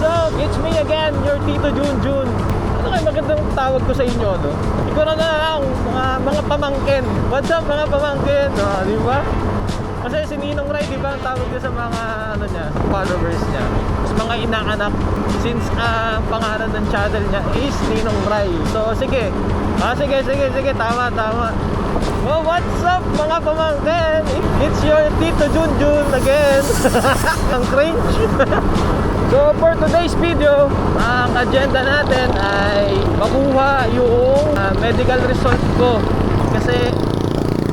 up? It's me again, your Tito Junjun. Ano kayo magandang tawag ko sa inyo, no? Ikaw na lang, mga pamangkin. What's up, mga pamangkin? Di ba? Kasi si Ninong Rai, di ba, ang tawag niya sa mga ano niya, followers niya. Sa mga inaanak, since pangalan ng channel niya is Ninong Rai. So sige. Sige, tama. Oh, what's up mga pamangkin? It's your Tito Junjun again. Ang cringe. So for today's video, ang agenda natin ay makuha yung medical result ko. Kasi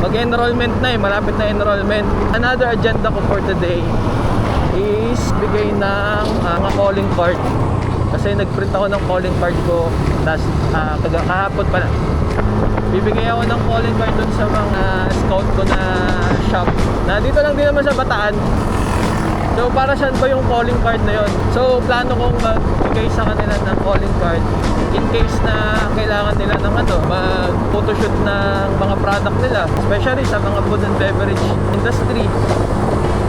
mag-enrollment na malapit na enrollment. Another agenda ko for today is bigay ng mga calling card. Kasi nag-print ako ng calling card ko kahapon pala. Bibigay ako ng calling card dun sa mga scout ko na shop na dito lang din naman sa Bataan. So para saan ba yung calling card na yon? So plano kong magbigay sa kanila ng calling card in case na kailangan nila ng mag-photoshoot ng mga product nila, especially sa mga food and beverage industry.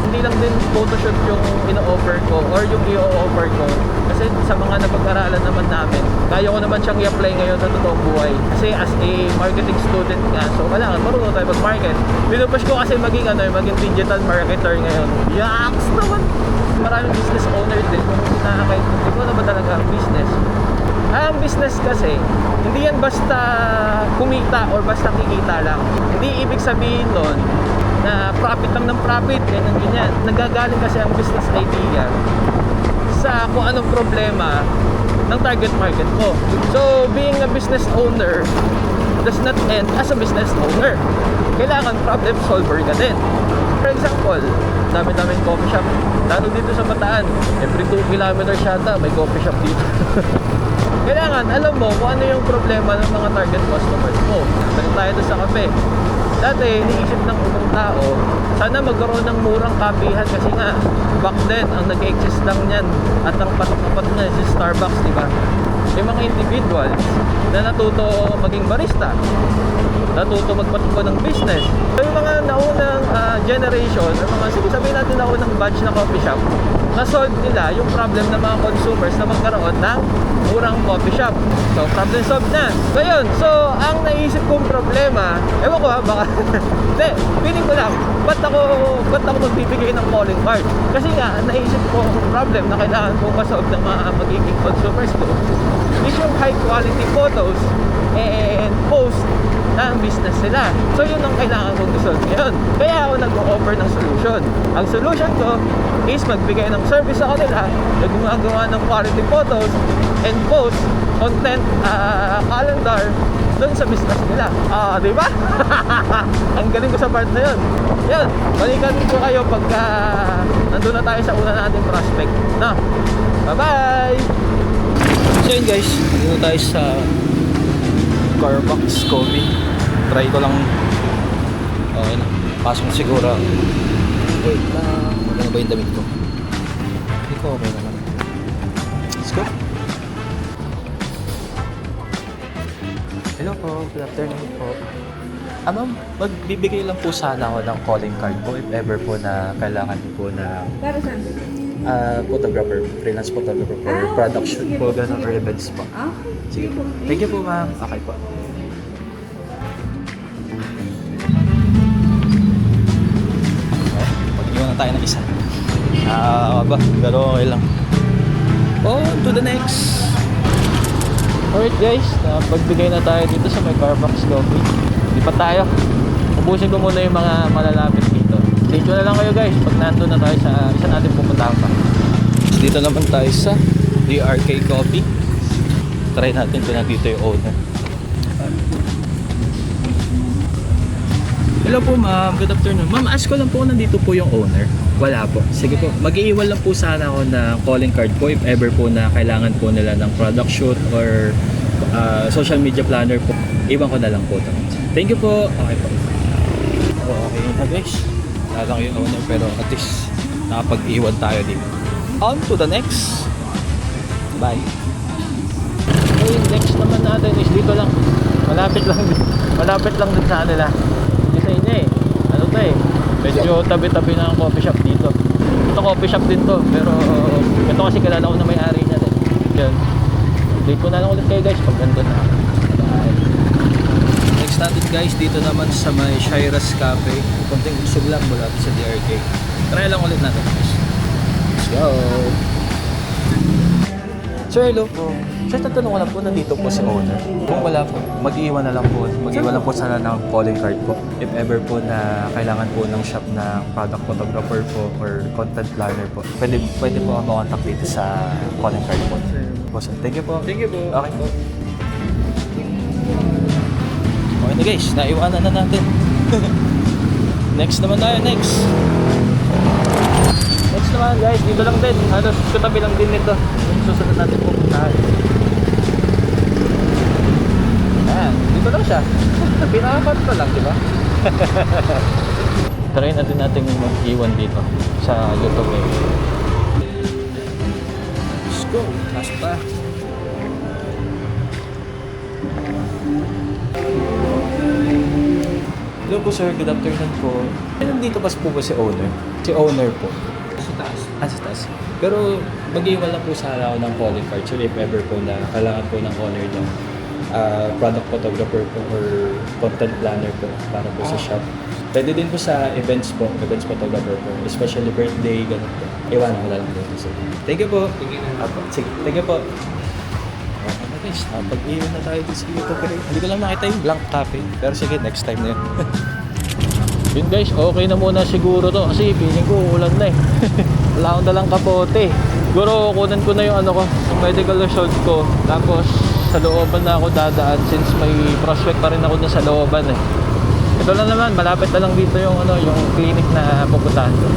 Hindi lang din photoshoot yung ino-offer ko or yung i-offer ko. Kasi sa mga napag-aralan naman namin, kaya ko naman siyang i-apply ngayon sa totoong buhay. Kasi as a marketing student nga, so kailangan marunong tayo mag-market. Pinupush ko kasi maging digital marketer ngayon. Yaks naman! Maraming business owner din kung nakakait. Ikaw na ba talaga ang business? Ang business kasi, hindi yan basta kumita or basta kikita lang. Hindi ibig sabihin nun na profit lang ng profit, ganyan. Nagagaling kasi ang business idea sa kung anong problema ng target market ko. So, being a business owner does not end as a business owner. Kailangan problem solver ka din. For example, dami-daming coffee shop. Lalo dito sa Bataan, every 2 kilometers yata may coffee shop dito. Kailangan, alam mo kung ano yung problema ng mga target customers mo. Balik tayo doon sa kape. Dati, iniisip ng ibang tao, sana magkaroon ng murang kapihan kasi nga, back then, ang nag-exist lang yan at ang patok-patok na si Starbucks, di ba? Yung mga individuals na natuto maging barista, natuto magpatuko ng business. So, yung mga naunang generation, or mga, sige sabihin natin naunang batch na coffee shop, na-solve nila yung problem ng mga consumers na magkaroon ng murang coffee shop. So, problem solved na. So, yun. So, ang naisip kong problema, ewan ko baka, hindi, feeling ko lang, ba't ako magbibigay ng calling card? Kasi nga, naisip ko problem na kailangan kong masolve ng mga magiging consumers ko is yung high quality photos and post ng business nila. So yun ang kailangan kong resolve ngayon. Kaya ako nag-offer ng solution. Ang solution ko is magbigay ng service sa kanila na gumagawa ng quality photos and post content calendar doon sa business nila. Di ba? Ang galing ko sa part na yun. Yun, balikan ko kayo pagka nandun na tayo sa una nating prospect. No? Bye-bye! So yun guys, dito tayo sa Starbucks Coffee. Try ko lang. Okay na. Pasok siguro. Wait lang. Maganda ba yung damit ko? Hindi ko okay naman. Let's go. Hello po. Good afternoon po. Ma'am, magbibigay lang po sana ako ng calling card po if ever po na kailangan po na photographer, freelance photographer for product shoot po, ganun, or events po. Sige po. Thank you po ma'am. Okay po. Pag-iwan na tayo ng isa. Pero okay lang. On to the next. Alright guys, pagbigay na tayo dito sa may Starbucks Coffee. Di pa tayo. Ubusin ko muna yung mga malalapit dito. Thank you na lang kayo guys pag nandun na tayo sa isa natin pupuntahan pa. Dito naman tayo sa DRK Coffee. Try natin kung nandito yung owner. Hello po ma'am, good afternoon. Ma'am, ask ko lang po nandito po yung owner. Wala po. Sige po, mag-iiwan lang po sana ako ng calling card po if ever po na kailangan po nila ng product shoot or social media planner po. Iwan ko na lang po ito. Thank you po. Okay po. Okay na guys. Wala lang yung owner pero at least nakapag-iwan tayo dito. On to the next. Bye. Okay, next naman natin is dito lang. Malapit lang din sa kanila. Hindi sa inyo ano to medyo tabi-tabi na ang coffee shop dito. Ito coffee shop din to pero ito kasi kilala ko na may-ari niya. Yan. Update ko na lang ulit kayo guys pag nandun na. Bye. Next natin guys, dito naman sa may Shira's Cafe. Konting usog lang mula sa DRK. Try lang ulit natin guys. Let's go! Sir, hello po. Sir, tatanong ko lang po, nandito po si owner. Kung wala po, mag-iwan na lang po. Mag-iwan lang po sana ng calling card po. If ever po na kailangan po ng shop na product photographer po or content planner po, pwede po ako contact dito sa calling card po. Po, sir. Thank you po. Thank you po. Okay po. Okay na guys, naiwanan na natin. Next naman tayo, next. Next naman guys, dito lang din. Ano, katabi lang din nito. Yung susunod natin pupuntahan. Ayan, dito lang siya. Pinakapat pa lang, di ba? Try natin mag-iwan dito sa YouTube eh. Let's go. Taas pa. Hello po sir, good afternoon po. Nandito pa po ba si owner? Si owner po. Sa taas. Sa taas. Pero mag-iwan lang po sana ako ng calling card. So if ever po na kailangan po ng owner ng product photographer po or content planner po para po sa shop. Pwede din po sa events po, events photographer po. Especially birthday, ganun po. Iwanan ko na lang po. So, thank you po. Sige, thank you po. Okay na guys, pag-iwan na tayo sa YouTube. Hindi ko lang nakita yung blank cafe. Pero sige, next time na yun. Yun guys, okay na muna siguro to kasi feeling ko ulan na eh. Wala akong dalang kapote. Siguro kunan ko na yung ano ko, yung medical result ko. Tapos sa looban na ako dadaan since may prospect pa rin ako na sa looban eh. Ito lang naman, malapit na lang dito yung ano, yung clinic na pupuntahan ko.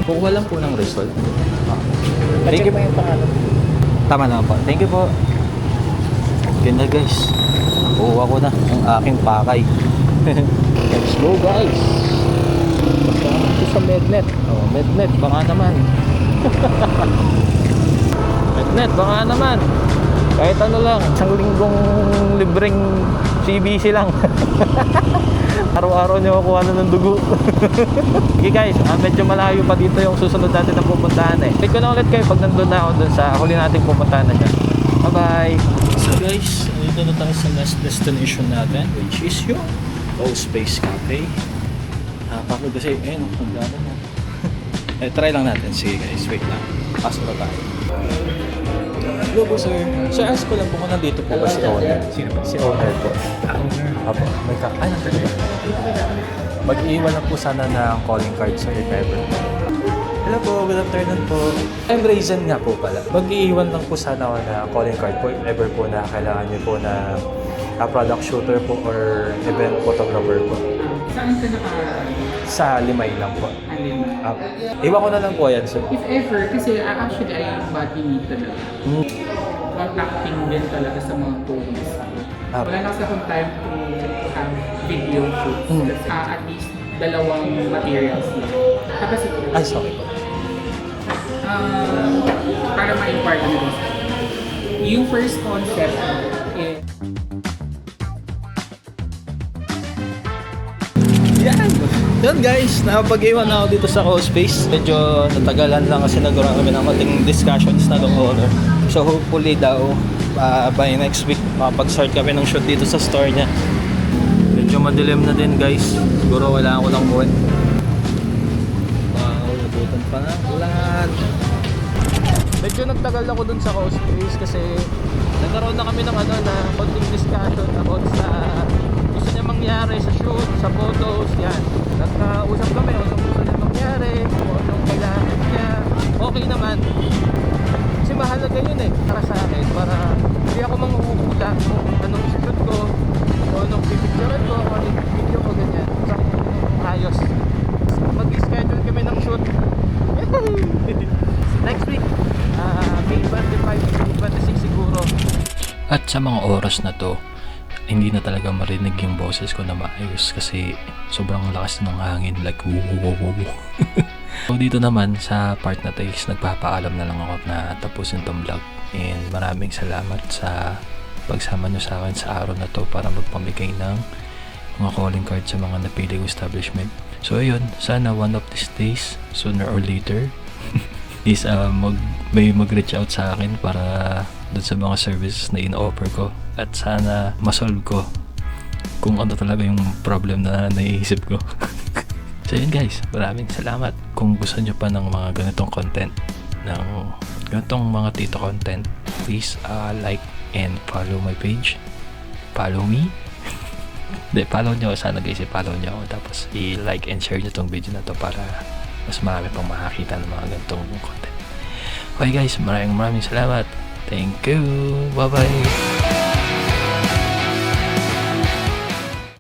Kukuha lang po ng result. Thank you po yung pangalan. Tama naman po. Thank you po. Ganda guys. Kukuha ko na ang aking pakay. Let's go guys. Basta ito sa Mednet. Oh, Mednet, baka naman. Mednet, baka naman. Kahit ano lang, isang linggong libreng CBC lang. Araw-araw niyo makuha na ng dugo. Okay guys, medyo malayo pa dito yung susunod natin na pupuntahan eh. Take ko na ulit kayo pag nandun na ako dun sa huli nating pupuntahan na siya. Bye bye! So guys, dito na tayo sa last destination natin, which is yung O-Space Cafe. Napakod kasi, ayun, ang gano'n mo. Try lang natin. Sige guys, wait lang. Pasok na tayo. Hello po sir. Sir, ask ko lang po kung nandito po ba si owner? Sino ba? Si owner po. Owner. Apo, may ay, nandito ba? Mag-iwan lang po sana ng calling card sir if ever. Hello po, good afternoon po. I'm Raisin nga po pala. Mag-iwan lang po sana ako na calling card po if ever po na kailangan niyo po na product shooter po or event photographer po. Saan ka naka-aral? Sa Limay lang po. Alin? Iwan ko na lang po yan sir. If ever, kasi actually ay body need talaga. Contacting din talaga sa mga phones. Wala na kasi akong time to have video shoots. At least dalawang materials lang. Tapos Ay, sorry po. para ma-impart na nila. Yung first concept is Yan guys, nakapag-iwan na ako dito sa O-Space. Medyo natagalan lang kasi nagkaroon kami ng mating discussions na ng owner. So hopefully daw by next week makapag-start kami ng shoot dito sa store niya. Medyo madilim na din guys. Siguro wala ko lang buwan. Wow, nabutan pa na ulan. Medyo nagtagal ako dun sa O-Space kasi nagkaroon na kami ng ano na konting discussion about sa gusto niya mangyari sa shoot, sa photos, yan. Nagkausap kami anong gusto niya mangyari, kung anong kailangan niya. Okay naman. Kasi mahalaga yun eh, para sa akin, para hindi ako manghuhula kung anong shoot ko, kung anong pipicturean ko, kung anong video ko, ganyan. So, ayos. Mag-schedule kami ng shoot. Next week, May 25, May 26 siguro. At sa mga oras na to, hindi na talaga marinig yung boses ko na maayos kasi sobrang lakas ng hangin, like wuh. So dito naman sa part na to is nagpapaalam na lang ako na tapusin tong vlog, and maraming salamat sa pagsama nyo sa akin sa araw na to para magpamigay ng mga calling card sa mga napili kong establishment. So ayun, sana one of these days, sooner or later, is may mag-reach out sa akin para dun sa mga services na in-offer ko, at sana masolve ko kung ano talaga yung problem na naiisip ko. So yun guys, maraming salamat. Kung gusto nyo pa ng mga ganitong content, ng ganitong mga tito content, please like and follow my page. Follow me. Follow nyo, sana guys, follow nyo ako, tapos i-like and share nyo tong video na to para mas marami pang makakita ng mga ganitong content. Okay guys, maraming salamat. Thank you. Bye bye.